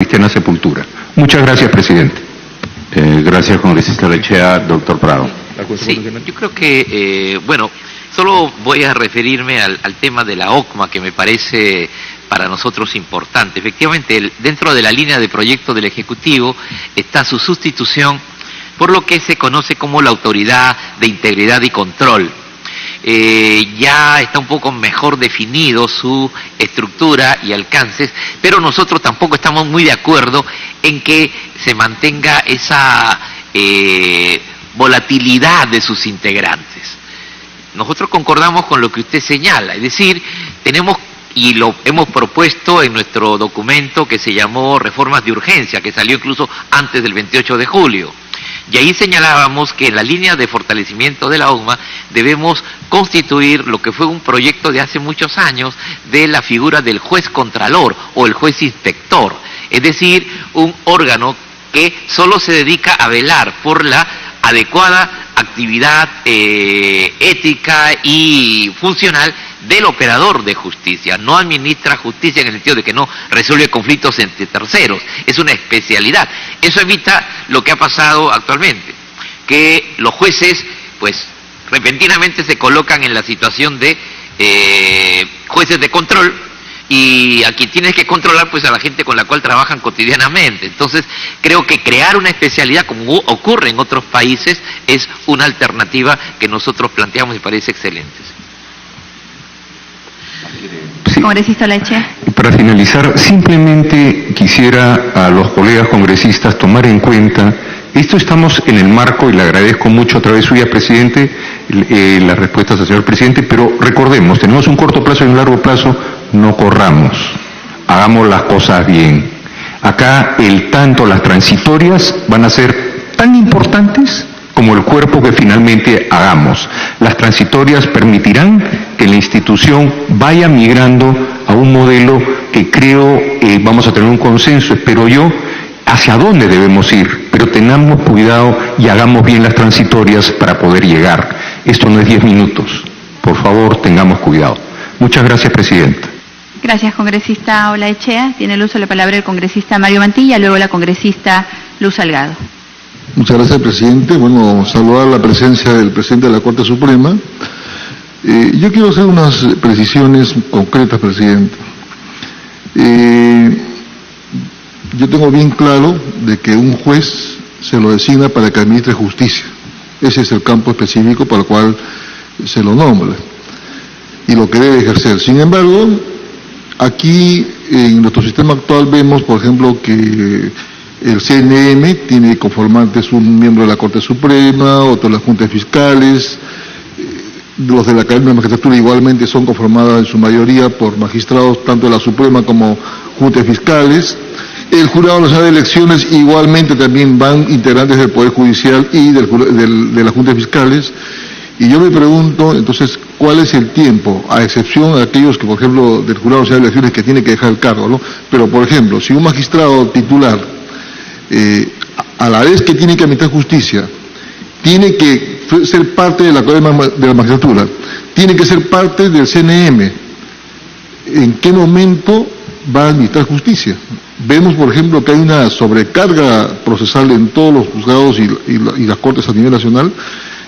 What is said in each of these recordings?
cristiana sepultura. Muchas gracias, presidente. Gracias, congresista Lechea. Doctor Prado. Sí, yo creo que, solo voy a referirme al tema de la OCMA, que me parece para nosotros importante. Efectivamente, dentro de la línea de proyecto del Ejecutivo está su sustitución por lo que se conoce como la Autoridad de Integridad y Control. Ya está un poco mejor definido su estructura y alcances, pero nosotros tampoco estamos muy de acuerdo en que se mantenga esa volatilidad de sus integrantes. Nosotros concordamos con lo que usted señala, es decir, tenemos, y lo hemos propuesto en nuestro documento que se llamó Reformas de Urgencia, que salió incluso antes del 28 de julio. Y ahí señalábamos que en la línea de fortalecimiento de la OCMA debemos constituir lo que fue un proyecto de hace muchos años de la figura del juez contralor o el juez inspector, es decir, un órgano que solo se dedica a velar por la adecuada actividad ética y funcional del operador de justicia. No administra justicia en el sentido de que no resuelve conflictos entre terceros, es una especialidad. Eso evita lo que ha pasado actualmente, que los jueces, pues, repentinamente se colocan en la situación de jueces de control, y aquí tienes que controlar pues a la gente con la cual trabajan cotidianamente. Entonces creo que crear una especialidad como ocurre en otros países es una alternativa que nosotros planteamos y parece excelente. Sí. Congresista Lechea. Para finalizar, simplemente quisiera a los colegas congresistas tomar en cuenta, esto estamos en el marco, y le agradezco mucho otra vez suya, presidente, las respuestas al señor presidente, pero recordemos, tenemos un corto plazo y un largo plazo, no corramos, hagamos las cosas bien. Acá tanto las transitorias van a ser tan importantes como el cuerpo que finalmente hagamos. Las transitorias permitirán que la institución vaya migrando a un modelo que creo vamos a tener un consenso, espero yo, hacia dónde debemos ir, pero tengamos cuidado y hagamos bien las transitorias para poder llegar. Esto no es 10 minutos, por favor tengamos cuidado. Muchas gracias, presidenta. Gracias, congresista Olaechea. Tiene el uso de la palabra el congresista Mario Mantilla, luego la congresista Luz Salgado. Muchas gracias, presidente. Bueno, saludar la presencia del presidente de la Corte Suprema. Yo quiero hacer unas precisiones concretas, presidente. Yo tengo bien claro de que un juez se lo designa para que administre justicia. Ese es el campo específico para el cual se lo nombra y lo que debe ejercer. Sin embargo, aquí en nuestro sistema actual vemos, por ejemplo, que el CNM tiene conformantes un miembro de la Corte Suprema, otro de las Juntas Fiscales, los de la Academia de Magistratura igualmente son conformados en su mayoría por magistrados tanto de la Suprema como Juntas Fiscales. El Jurado Nacional de Elecciones igualmente también van integrantes del Poder Judicial y de las Juntas Fiscales. Y yo me pregunto, entonces, ¿cuál es el tiempo? A excepción de aquellos que, por ejemplo, del Jurado Nacional de Elecciones que tiene que dejar el cargo, ¿no? Pero, por ejemplo, si un magistrado titular, a la vez que tiene que administrar justicia, tiene que ser parte de la Academia de la Magistratura, tiene que ser parte del CNM, ¿en qué momento va a administrar justicia? Vemos, por ejemplo, que hay una sobrecarga procesal en todos los juzgados y las cortes a nivel nacional.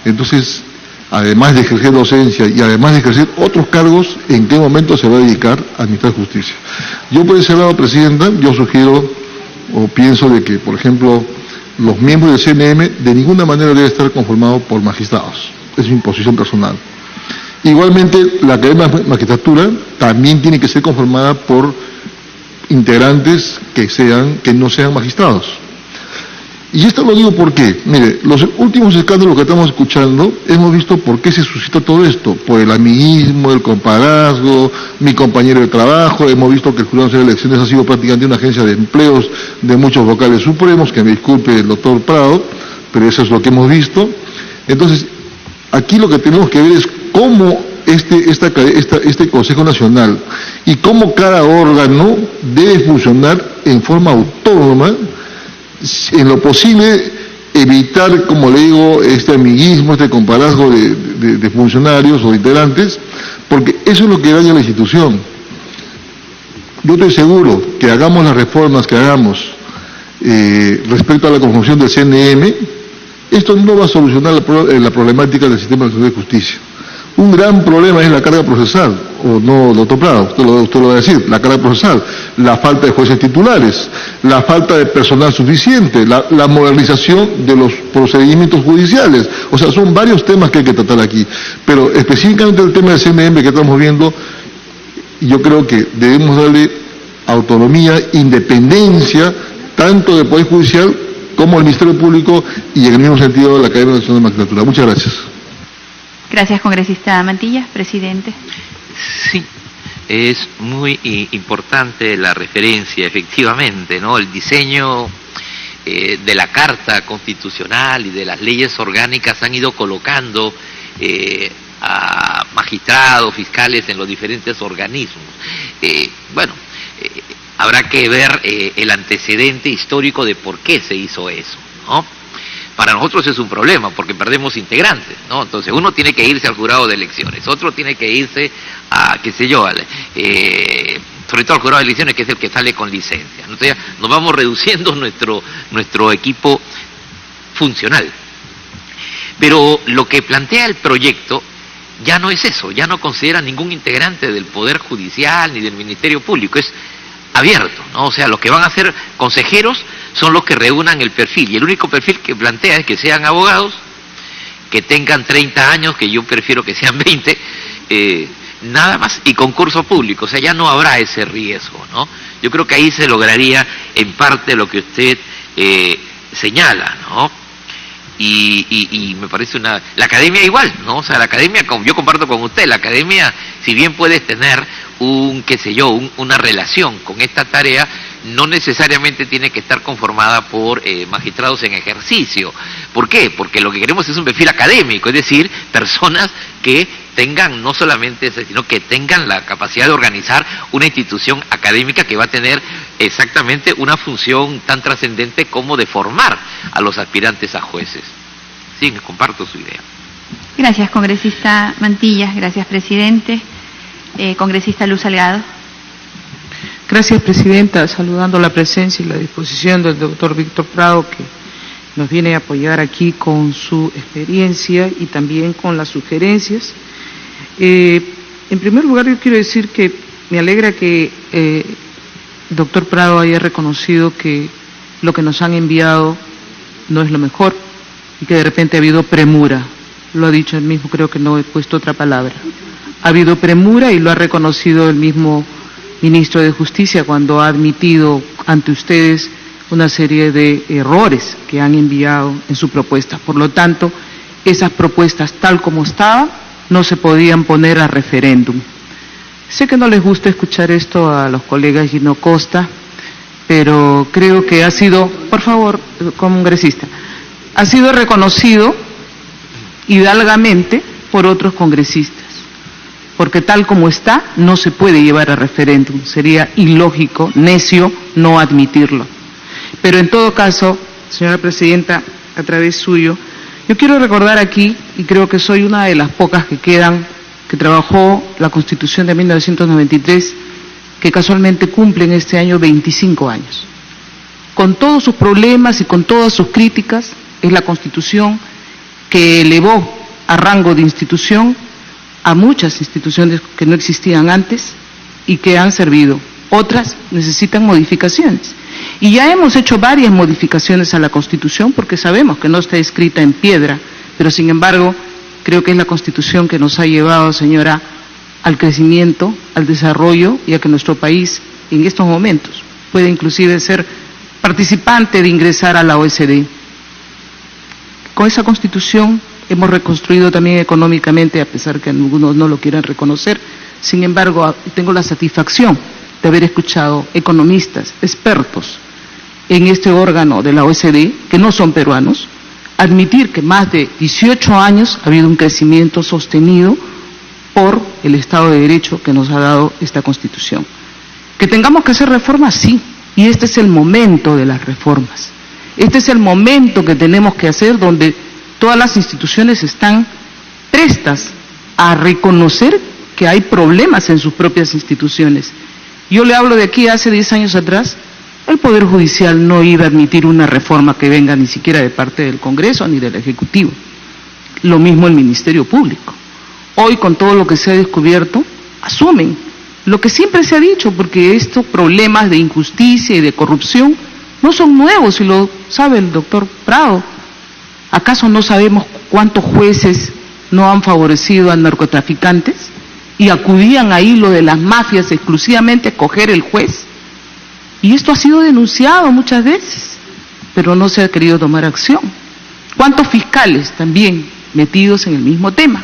Entonces, además de ejercer docencia y además de ejercer otros cargos, ¿en qué momento se va a dedicar a administrar justicia? Yo por ese lado, presidenta, yo sugiero o pienso de que, por ejemplo, los miembros del CNM de ninguna manera deben estar conformados por magistrados. Es mi posición personal. Igualmente, la Academia de Magistratura también tiene que ser conformada por integrantes que no sean magistrados. Y esto lo digo porque, mire, los últimos escándalos que estamos escuchando, hemos visto por qué se suscita todo esto, por el amiguismo, el compadrazgo, mi compañero de trabajo. Hemos visto que el Jurado Nacional de Elecciones ha sido prácticamente una agencia de empleos de muchos vocales supremos, que me disculpe el doctor Prado, pero eso es lo que hemos visto. Entonces, aquí lo que tenemos que ver es cómo este Consejo Nacional y cómo cada órgano debe funcionar en forma autónoma, en lo posible evitar, como le digo, este amiguismo, este compadrazgo de funcionarios o de integrantes, porque eso es lo que daña a la institución. Yo estoy seguro que hagamos las reformas que hagamos respecto a la conjunción del CNM, esto no va a solucionar la problemática del sistema de justicia. Un gran problema es la carga procesal, o no, doctor Prado, usted lo va a decir, la carga procesal, la falta de jueces titulares, la falta de personal suficiente, la modernización de los procedimientos judiciales. O sea, son varios temas que hay que tratar aquí. Pero específicamente el tema del CNM que estamos viendo, yo creo que debemos darle autonomía, independencia, tanto del Poder Judicial como al Ministerio Público y en el mismo sentido de la Academia Nacional de Magistratura. Muchas gracias. Gracias, congresista Mantilla. Presidente. Sí, es muy importante la referencia, efectivamente, ¿no? El diseño de la Carta Constitucional y de las leyes orgánicas han ido colocando a magistrados, fiscales en los diferentes organismos. Habrá que ver el antecedente histórico de por qué se hizo eso, ¿no? Para nosotros es un problema, porque perdemos integrantes, ¿no? Entonces uno tiene que irse al jurado de elecciones, otro tiene que irse a, qué sé yo, sobre todo al jurado de elecciones, que es el que sale con licencia. Entonces nos vamos reduciendo nuestro equipo funcional. Pero lo que plantea el proyecto ya no es eso, ya no considera ningún integrante del Poder Judicial ni del Ministerio Público, es abierto, ¿no? O sea, los que van a ser consejeros son los que reúnan el perfil, y el único perfil que plantea es que sean abogados, que tengan 30 años, que yo prefiero que sean 20, nada más, y concurso público. O sea, ya no habrá ese riesgo, ¿no? Yo creo que ahí se lograría en parte lo que usted señala, ¿no? Y me parece la academia igual, ¿no? O sea, la academia, como yo comparto con usted, la academia, si bien puedes tener una relación con esta tarea, no necesariamente tiene que estar conformada por magistrados en ejercicio. ¿Por qué? Porque lo que queremos es un perfil académico, es decir, personas que tengan no solamente eso, sino que tengan la capacidad de organizar una institución académica que va a tener exactamente una función tan trascendente como de formar a los aspirantes a jueces. Sí, comparto su idea. Gracias, congresista Mantilla. Gracias, presidente. Congresista Luz Salgado. Gracias, presidenta. Saludando la presencia y la disposición del doctor Víctor Prado, que nos viene a apoyar aquí con su experiencia y también con las sugerencias. En primer lugar, yo quiero decir que me alegra que el doctor Prado haya reconocido que lo que nos han enviado no es lo mejor y que de repente ha habido premura. Lo ha dicho él mismo, creo que no he puesto otra palabra. Ha habido premura y lo ha reconocido el mismo ministro de Justicia cuando ha admitido ante ustedes una serie de errores que han enviado en su propuesta. Por lo tanto, esas propuestas tal como estaban no se podían poner a referéndum. Sé que no les gusta escuchar esto a los colegas Gino Costa, pero creo que ha sido, por favor, congresista, ha sido reconocido hidalgamente por otros congresistas, porque tal como está no se puede llevar a referéndum, sería ilógico, necio no admitirlo. Pero en todo caso, señora presidenta, a través suyo, yo quiero recordar aquí, y creo que soy una de las pocas que quedan, que trabajó la Constitución de 1993, que casualmente cumplen este año 25 años. Con todos sus problemas y con todas sus críticas, es la Constitución que elevó a rango de institución a muchas instituciones que no existían antes y que han servido. Otras necesitan modificaciones. Y ya hemos hecho varias modificaciones a la Constitución porque sabemos que no está escrita en piedra, pero sin embargo creo que es la Constitución que nos ha llevado, señora, al crecimiento, al desarrollo y a que nuestro país en estos momentos puede inclusive ser participante de ingresar a la OECD. Con esa Constitución hemos reconstruido también económicamente, a pesar que algunos no lo quieran reconocer. Sin embargo, tengo la satisfacción de haber escuchado economistas, expertos en este órgano de la OECD, que no son peruanos, admitir que más de 18 años ha habido un crecimiento sostenido por el Estado de Derecho que nos ha dado esta Constitución. Que tengamos que hacer reformas, sí, y este es el momento de las reformas. Este es el momento que tenemos que hacer donde todas las instituciones están prestas a reconocer que hay problemas en sus propias instituciones Yo le hablo de aquí hace 10 años atrás, el Poder Judicial no iba a admitir una reforma que venga ni siquiera de parte del Congreso ni del Ejecutivo. Lo mismo el Ministerio Público. Hoy, con todo lo que se ha descubierto, asumen lo que siempre se ha dicho, porque estos problemas de injusticia y de corrupción no son nuevos, y lo sabe el doctor Prado. ¿Acaso no sabemos cuántos jueces no han favorecido a narcotraficantes y acudían ahí lo de las mafias exclusivamente a escoger el juez? Y esto ha sido denunciado muchas veces, pero no se ha querido tomar acción. ¿Cuántos fiscales también metidos en el mismo tema?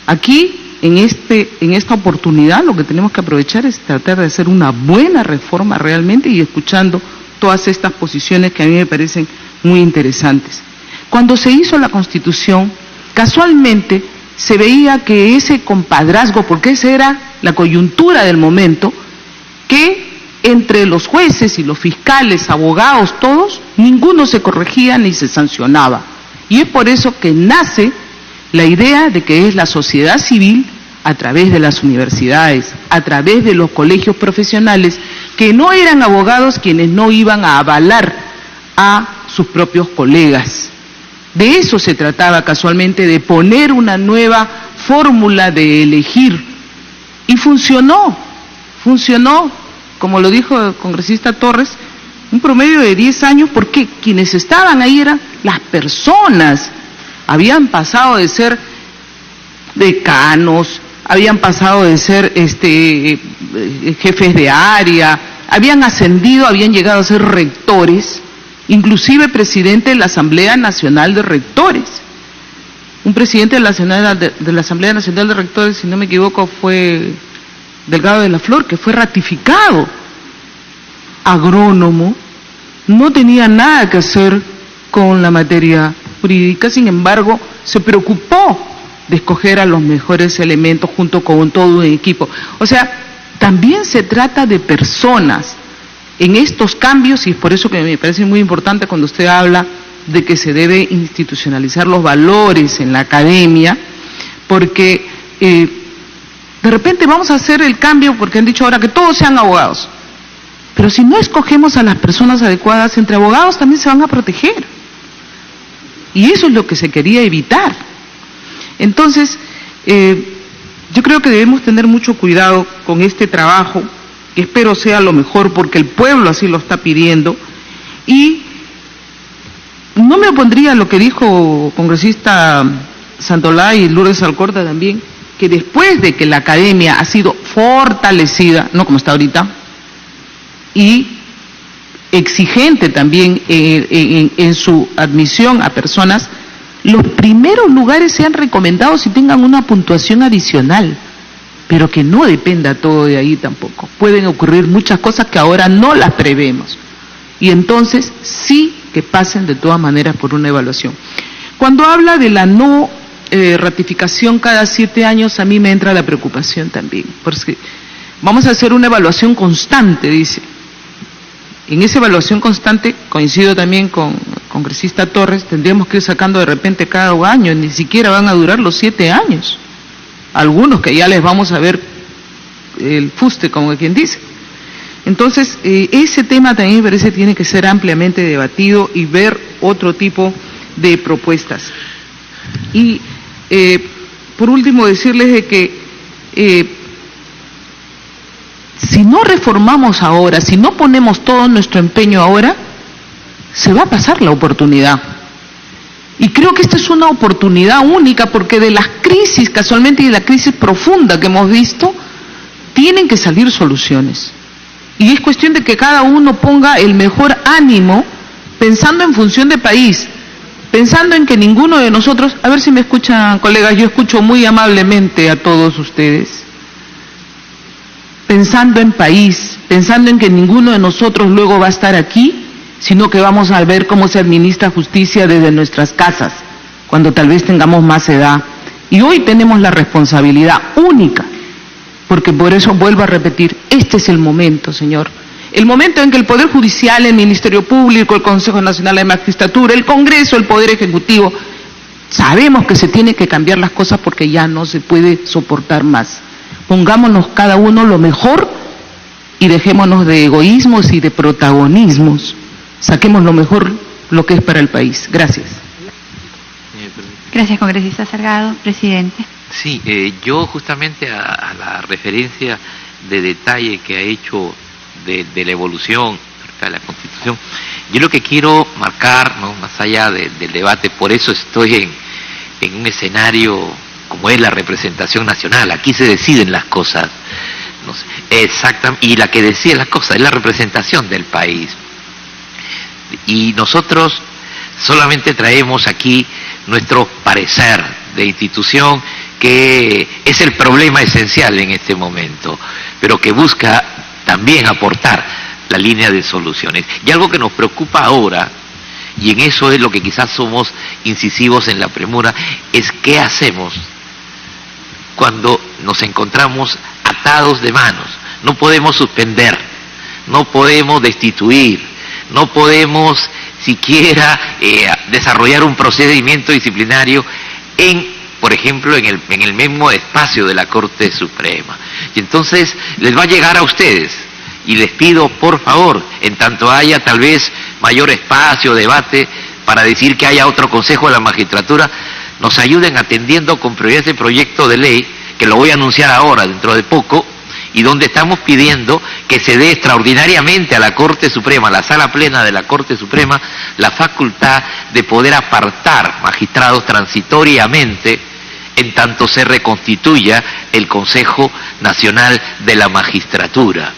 Aquí, en esta oportunidad, lo que tenemos que aprovechar es tratar de hacer una buena reforma realmente, y escuchando todas estas posiciones que a mí me parecen muy interesantes. Cuando se hizo la Constitución, casualmente se veía que ese compadrazgo, porque esa era la coyuntura del momento, que entre los jueces y los fiscales, abogados, todos, ninguno se corregía ni se sancionaba. Y es por eso que nace la idea de que es la sociedad civil, a través de las universidades, a través de los colegios profesionales, que no eran abogados quienes no iban a avalar a sus propios colegas. De eso se trataba casualmente, de poner una nueva fórmula de elegir. Y funcionó, como lo dijo el congresista Torres, un promedio de 10 años, porque quienes estaban ahí eran las personas. Habían pasado de ser decanos, habían pasado de ser jefes de área, habían ascendido, habían llegado a ser rectores, inclusive presidente de la Asamblea Nacional de Rectores. Un presidente de la Asamblea Nacional de Rectores, si no me equivoco, fue Delgado de la Flor, que fue ratificado. Agrónomo, no tenía nada que hacer con la materia jurídica, sin embargo, se preocupó de escoger a los mejores elementos junto con todo un equipo. O sea, también se trata de personas en estos cambios, y es por eso que me parece muy importante cuando usted habla de que se debe institucionalizar los valores en la academia, porque de repente vamos a hacer el cambio, porque han dicho ahora que todos sean abogados, pero si no escogemos a las personas adecuadas, entre abogados también se van a proteger, y eso es lo que se quería evitar. Entonces, yo creo que debemos tener mucho cuidado con este trabajo, que espero sea lo mejor, porque el pueblo así lo está pidiendo, y no me opondría a lo que dijo congresista Santolá y Lourdes Alcorta también, que después de que la academia ha sido fortalecida, no como está ahorita, y exigente también en su admisión a personas, los primeros lugares sean recomendados y tengan una puntuación adicional, pero que no dependa todo de ahí tampoco. Pueden ocurrir muchas cosas que ahora no las prevemos, y entonces sí que pasen de todas maneras por una evaluación. Cuando habla de la no ratificación cada 7 años, a mí me entra la preocupación también, porque vamos a hacer una evaluación constante, dice. En esa evaluación constante, coincido también con el congresista Torres, tendríamos que ir sacando de repente cada año, ni siquiera van a durar los 7 años. Algunos que ya les vamos a ver el fuste, como quien dice. Entonces, ese tema también me parece tiene que ser ampliamente debatido y ver otro tipo de propuestas. Y por último decirles de que si no reformamos ahora, si no ponemos todo nuestro empeño ahora, se va a pasar la oportunidad. Y creo que esta es una oportunidad única, porque de las crisis, casualmente, y de la crisis profunda que hemos visto, tienen que salir soluciones. Y es cuestión de que cada uno ponga el mejor ánimo, pensando en función de país, pensando en que ninguno de nosotros, a ver si me escuchan, colegas, yo escucho muy amablemente a todos ustedes, pensando en país, pensando en que ninguno de nosotros luego va a estar aquí, sino que vamos a ver cómo se administra justicia desde nuestras casas, cuando tal vez tengamos más edad. Y hoy tenemos la responsabilidad única, porque por eso vuelvo a repetir, este es el momento, señor. El momento en que el Poder Judicial, el Ministerio Público, el Consejo Nacional de Magistratura, el Congreso, el Poder Ejecutivo, sabemos que se tienen que cambiar las cosas porque ya no se puede soportar más. Pongámonos cada uno lo mejor y dejémonos de egoísmos y de protagonismos. Saquemos lo mejor, lo que es para el país. Gracias. Gracias, congresista Salgado. Presidente. Sí, yo justamente a la referencia de detalle que ha hecho de la evolución de la Constitución, yo lo que quiero marcar, ¿no?, más allá del debate, por eso estoy en un escenario como es la representación nacional, aquí se deciden las cosas, no sé, exactamente, y la que decide las cosas es la representación del país. Y nosotros solamente traemos aquí nuestro parecer de institución, que es el problema esencial en este momento, pero que busca también aportar la línea de soluciones. Y algo que nos preocupa ahora, y en eso es lo que quizás somos incisivos en la premura, es qué hacemos cuando nos encontramos atados de manos. No podemos suspender, no podemos destituir, no podemos siquiera desarrollar un procedimiento disciplinario por ejemplo, en el mismo espacio de la Corte Suprema. Y entonces les va a llegar a ustedes, y les pido, por favor, en tanto haya tal vez mayor espacio, debate, para decir que haya otro Consejo de la Magistratura, nos ayuden atendiendo con prioridad ese proyecto de ley, que lo voy a anunciar ahora, dentro de poco, y donde estamos pidiendo que se dé extraordinariamente a la Corte Suprema, a la Sala Plena de la Corte Suprema, la facultad de poder apartar magistrados transitoriamente en tanto se reconstituya el Consejo Nacional de la Magistratura.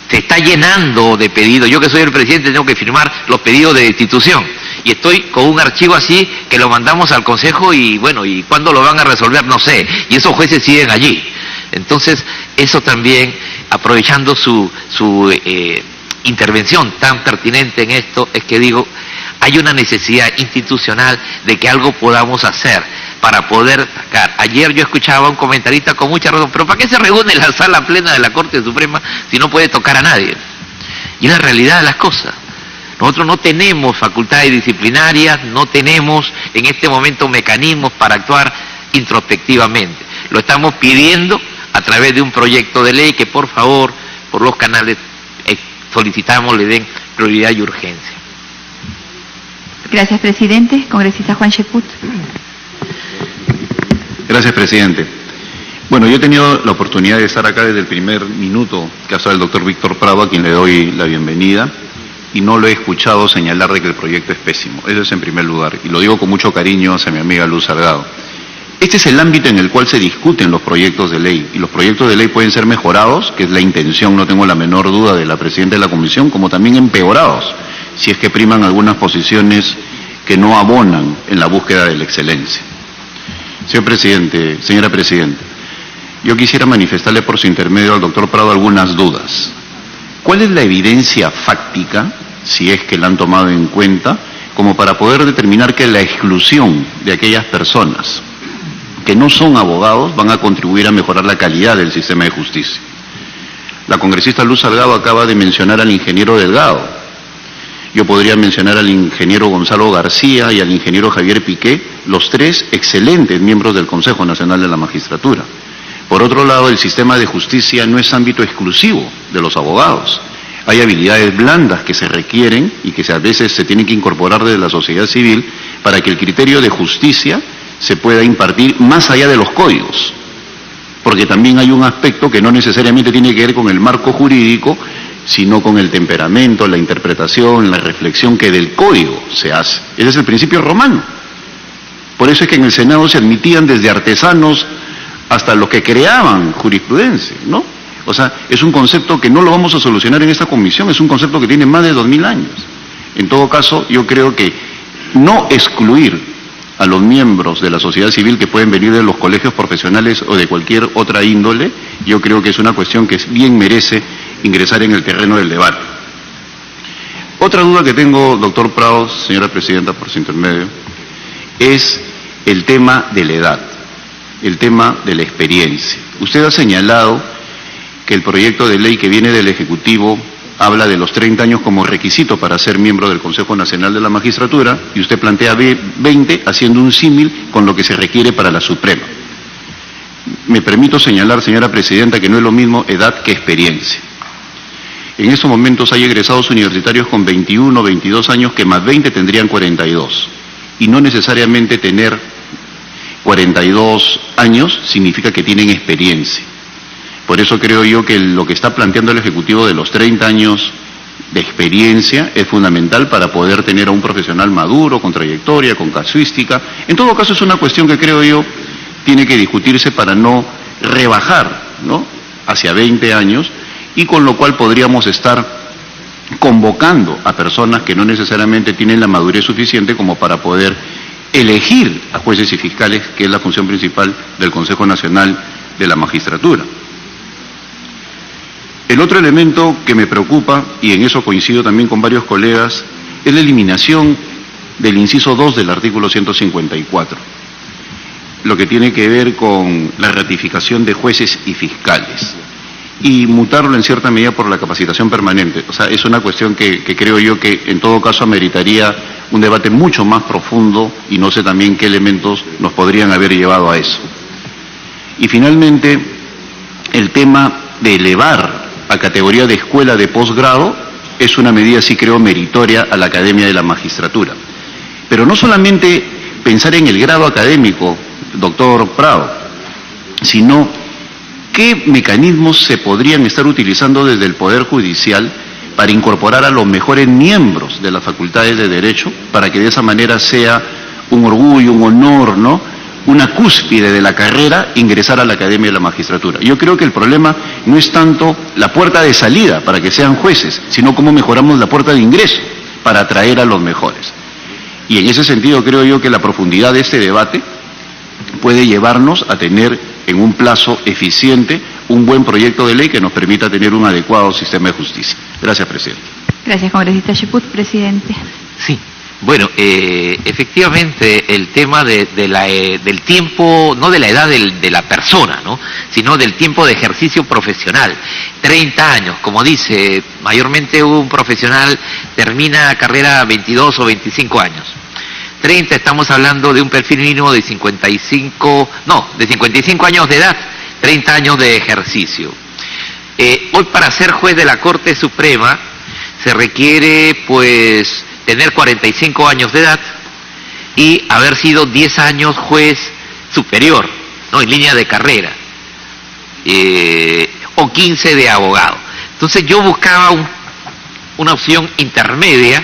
Se está llenando de pedidos. Yo, que soy el presidente, tengo que firmar los pedidos de destitución, y estoy con un archivo así que lo mandamos al Consejo, y bueno, ¿y cuándo lo van a resolver? No sé, y esos jueces siguen allí. Entonces, eso también, aprovechando su intervención tan pertinente en esto, es que digo, hay una necesidad institucional de que algo podamos hacer para poder sacar. Ayer yo escuchaba a un comentarista con mucha razón, pero ¿para qué se reúne la Sala Plena de la Corte Suprema si no puede tocar a nadie? Y es la realidad de las cosas. Nosotros no tenemos facultades disciplinarias, no tenemos en este momento mecanismos para actuar introspectivamente. Lo estamos pidiendo a través de un proyecto de ley que, por favor, por los canales solicitamos le den prioridad y urgencia. Gracias, presidente. Congresista Juan Cheput. Gracias, presidente. Bueno, yo he tenido la oportunidad de estar acá desde el primer minuto que ha estado el doctor Víctor Prado, a quien le doy la bienvenida, y no lo he escuchado señalar de que el proyecto es pésimo. Eso es en primer lugar, y lo digo con mucho cariño hacia mi amiga Luz Salgado. Este es el ámbito en el cual se discuten los proyectos de ley, y los proyectos de ley pueden ser mejorados, que es la intención, no tengo la menor duda, de la presidenta de la Comisión, como también empeorados, si es que priman algunas posiciones que no abonan en la búsqueda de la excelencia. Señor presidente, señora presidenta, yo quisiera manifestarle por su intermedio al doctor Prado algunas dudas. ¿Cuál es la evidencia fáctica, si es que la han tomado en cuenta, como para poder determinar que la exclusión de aquellas personas que no son abogados van a contribuir a mejorar la calidad del sistema de justicia? La congresista Luz Salgado acaba de mencionar al ingeniero Delgado. Yo podría mencionar al ingeniero Gonzalo García y al ingeniero Javier Piqué, los tres excelentes miembros del Consejo Nacional de la Magistratura. Por otro lado, el sistema de justicia no es ámbito exclusivo de los abogados. Hay habilidades blandas que se requieren y que a veces se tienen que incorporar desde la sociedad civil para que el criterio de justicia se pueda impartir más allá de los códigos. Porque también hay un aspecto que no necesariamente tiene que ver con el marco jurídico, sino con el temperamento, la interpretación, la reflexión que del código se hace. Ese es el principio romano. Por eso es que en el Senado se admitían desde artesanos hasta los que creaban jurisprudencia, ¿no? O sea, es un concepto que no lo vamos a solucionar en esta comisión, es un concepto que tiene más de 2000 años. En todo caso, yo creo que no excluir a los miembros de la sociedad civil que pueden venir de los colegios profesionales o de cualquier otra índole, yo creo que es una cuestión que bien merece ingresar en el terreno del debate. Otra duda que tengo, doctor Prado, señora presidenta, por su intermedio, es el tema de la edad, el tema de la experiencia. Usted ha señalado que el proyecto de ley que viene del Ejecutivo habla de los 30 años como requisito para ser miembro del Consejo Nacional de la Magistratura, y usted plantea 20, haciendo un símil con lo que se requiere para la Suprema. Me permito señalar, señora presidenta, que no es lo mismo edad que experiencia. En estos momentos hay egresados universitarios con 21, 22 años que más 20 tendrían 42. Y no necesariamente tener 42 años significa que tienen experiencia. Por eso creo yo que lo que está planteando el Ejecutivo de los 30 años de experiencia es fundamental para poder tener a un profesional maduro, con trayectoria, con casuística. En todo caso es una cuestión que creo yo tiene que discutirse para no rebajar, ¿no?, hacia 20 años, y con lo cual podríamos estar convocando a personas que no necesariamente tienen la madurez suficiente como para poder elegir a jueces y fiscales, que es la función principal del Consejo Nacional de la Magistratura. El otro elemento que me preocupa, y en eso coincido también con varios colegas, es la eliminación del inciso 2 del artículo 154, lo que tiene que ver con la ratificación de jueces y fiscales, y mutarlo en cierta medida por la capacitación permanente. O sea, es una cuestión que creo yo que en todo caso ameritaría un debate mucho más profundo, y no sé también qué elementos nos podrían haber llevado a eso. Y finalmente, el tema de elevar a categoría de escuela de posgrado es una medida, sí creo, meritoria a la Academia de la Magistratura. Pero no solamente pensar en el grado académico, doctor Prado, sino qué mecanismos se podrían estar utilizando desde el Poder Judicial para incorporar a los mejores miembros de las facultades de Derecho, para que de esa manera sea un orgullo, un honor, ¿no?, una cúspide de la carrera, ingresar a la Academia de la Magistratura. Yo creo que el problema no es tanto la puerta de salida para que sean jueces, sino cómo mejoramos la puerta de ingreso para atraer a los mejores. Y en ese sentido creo yo que la profundidad de este debate puede llevarnos a tener en un plazo eficiente un buen proyecto de ley que nos permita tener un adecuado sistema de justicia. Gracias, presidente. Gracias, congresista Cheput. Presidente. Sí. Bueno, efectivamente el tema del tiempo, no de la edad de la persona, ¿no?, sino del tiempo de ejercicio profesional. 30 años, como dice, mayormente un profesional termina carrera a 22 o 25 años. 30, estamos hablando de un perfil mínimo de 55 años de edad, 30 años de ejercicio. Hoy para ser juez de la Corte Suprema se requiere, pues, tener 45 años de edad y haber sido 10 años juez superior, ¿no?, en línea de carrera, o 15 de abogado. Entonces yo buscaba una opción intermedia.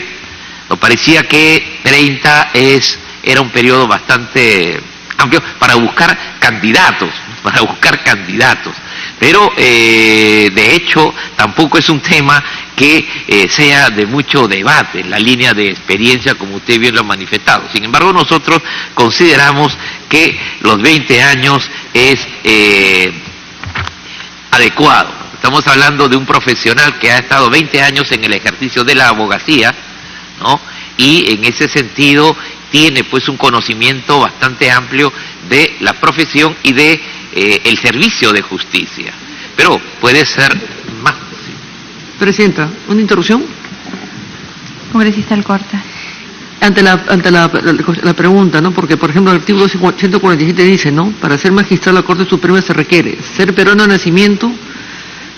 Me parecía que 30 era un periodo bastante amplio para buscar candidatos, pero de hecho tampoco es un tema que sea de mucho debate en la línea de experiencia, como usted bien lo ha manifestado. Sin embargo, nosotros consideramos que los 20 años es adecuado. Estamos hablando de un profesional que ha estado 20 años en el ejercicio de la abogacía, ¿no?, y en ese sentido tiene pues un conocimiento bastante amplio de la profesión y de el servicio de justicia, pero puede ser más. Presidenta, ¿una interrupción? Congresista Alcorta. Ante la pregunta, ¿no?, porque por ejemplo el artículo 147 dice, ¿no?, para ser magistrado de la Corte Suprema se requiere ser peruano de nacimiento,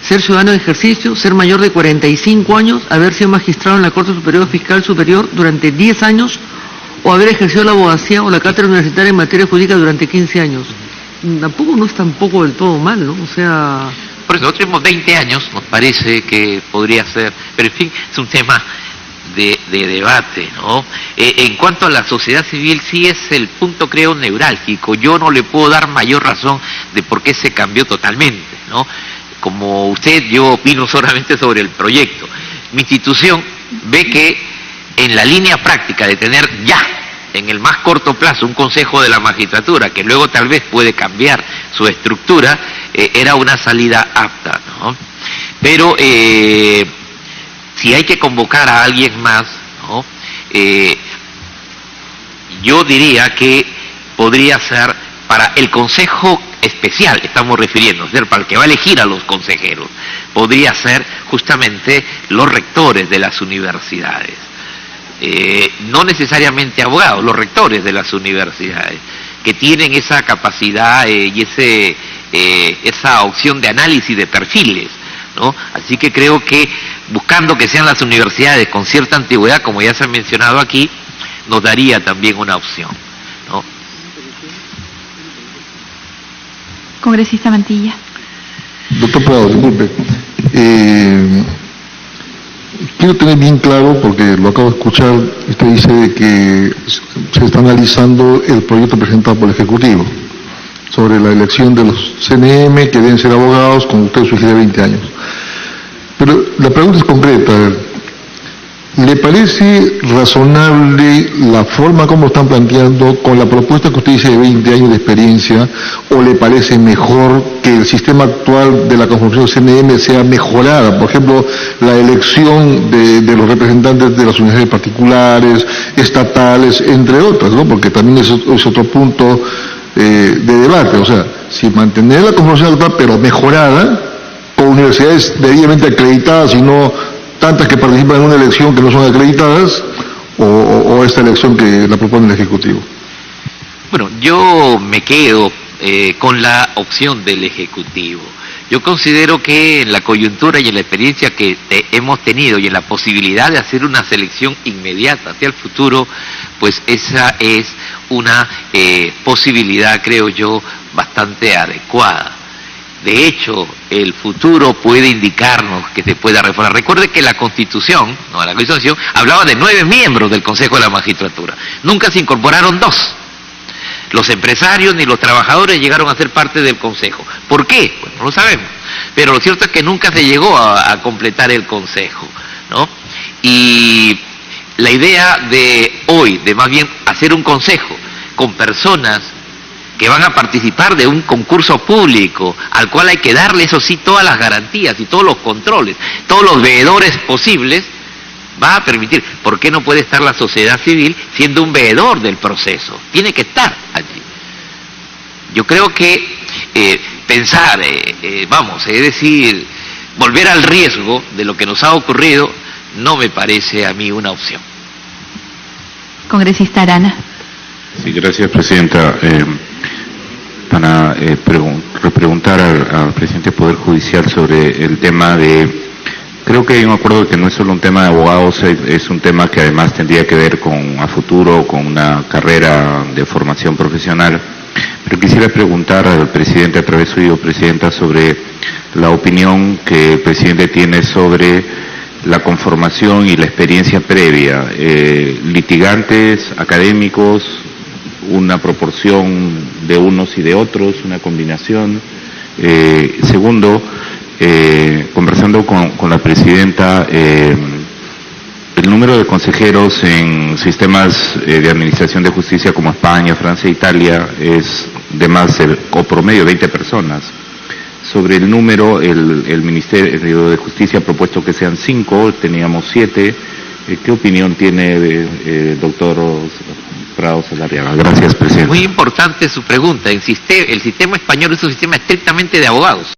ser ciudadano de ejercicio, ser mayor de 45 años, haber sido magistrado en la Corte Superior Fiscal Superior durante 10 años o haber ejercido la abogacía o la cátedra universitaria en materia jurídica durante 15 años. Tampoco no es tampoco del todo mal, ¿no? O sea... Por eso nosotros tenemos 20 años, nos parece que podría ser, pero en fin, es un tema de debate, ¿no? En cuanto a la sociedad civil, sí es el punto, creo, neurálgico. Yo no le puedo dar mayor razón de por qué se cambió totalmente, ¿no? Como usted, yo opino solamente sobre el proyecto. Mi institución ve que en la línea práctica de tener ya, en el más corto plazo, un Consejo de la Magistratura, que luego tal vez puede cambiar su estructura, era una salida apta, ¿no? Pero si hay que convocar a alguien más, ¿no?, yo diría que podría ser para el Consejo Especial, estamos refiriendo, es decir, para el que va a elegir a los consejeros, podría ser justamente los rectores de las universidades. No necesariamente abogados, los rectores de las universidades, que tienen esa capacidad y esa opción de análisis de perfiles, ¿no? Así que creo que buscando que sean las universidades con cierta antigüedad, como ya se ha mencionado aquí, nos daría también una opción, ¿no? Congresista Mantilla. Doctor Prado, disculpe. Quiero tener bien claro, porque lo acabo de escuchar, usted dice de que se está analizando el proyecto presentado por el Ejecutivo sobre la elección de los CNM, que deben ser abogados, como usted sugiere, 20 años. Pero la pregunta es concreta. ¿Le parece razonable la forma como están planteando con la propuesta que usted dice de 20 años de experiencia, o le parece mejor que el sistema actual de la conformación del CNM sea mejorada? Por ejemplo, la elección de los representantes de las universidades particulares, estatales, entre otras, ¿no? Porque también es otro punto de debate. O sea, si mantener la conformación actual pero mejorada, con universidades debidamente acreditadas y no tantas que participan en una elección que no son acreditadas, o esta elección que la propone el Ejecutivo. Bueno, yo me quedo con la opción del Ejecutivo. Yo considero que en la coyuntura y en la experiencia que hemos tenido y en la posibilidad de hacer una selección inmediata hacia el futuro, pues esa es una posibilidad, creo yo, bastante adecuada. De hecho, el futuro puede indicarnos que se pueda reformar. Recuerde que la Constitución hablaba de 9 miembros del Consejo de la Magistratura. Nunca se incorporaron 2. Los empresarios ni los trabajadores llegaron a ser parte del Consejo. ¿Por qué? Pues no lo sabemos. Pero lo cierto es que nunca se llegó a completar el Consejo, ¿no? Y la idea de hoy, de más bien hacer un Consejo con personas que van a participar de un concurso público, al cual hay que darle, eso sí, todas las garantías y todos los controles, todos los veedores posibles, va a permitir. ¿Por qué no puede estar la sociedad civil siendo un veedor del proceso? Tiene que estar allí. Yo creo que pensar, es decir, volver al riesgo de lo que nos ha ocurrido, no me parece a mí una opción. Congresista Arana. Sí, gracias, presidenta. Para repreguntar al presidente del Poder Judicial sobre el tema de... Creo que hay un acuerdo de que no es solo un tema de abogados, es un tema que además tendría que ver a futuro con una carrera de formación profesional. Pero quisiera preguntar al presidente, a través suyo, presidenta, sobre la opinión que el presidente tiene sobre la conformación y la experiencia previa. Litigantes, académicos, una proporción de unos y de otros, una combinación. Segundo, conversando con la presidenta, el número de consejeros en sistemas de administración de justicia como España, Francia e Italia es de más o promedio 20 personas. Sobre el número, el Ministerio de Justicia ha propuesto que sean 5, teníamos 7. ¿Qué opinión tiene doctor Prado Saldarriaga? Gracias, presidente. Muy importante su pregunta. El sistema español es un sistema estrictamente de abogados.